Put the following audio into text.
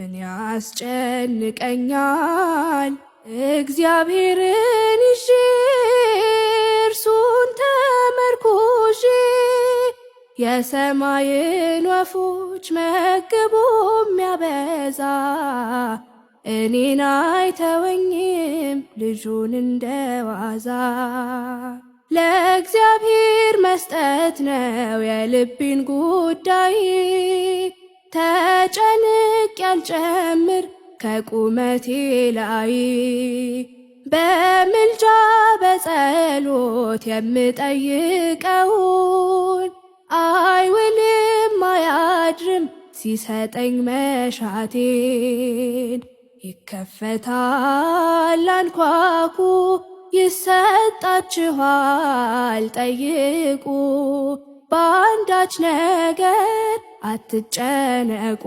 ምን ያስጨንቀኛል እግዚአብሔርን ይዤ እርሱን ተመርኩዤ የሰማይን ወፎች መግቦ የሚያበዛ እኔን አይተወኝም ልጁን እንደዋዛ። ለእግዚአብሔር መስጠት ነው የልቤን ጉዳይ ተጨንቅ ያልጨምር ከቁመቴ ላይ በምልጃ በጸሎት የምጠይቀውን አይውልም አያድርም ሲሰጠኝ መሻቴን። ይከፈታል አንኳኩ ይሰጣችኋል ጠይቁ በአንዳች ነገር አትጨነቁ።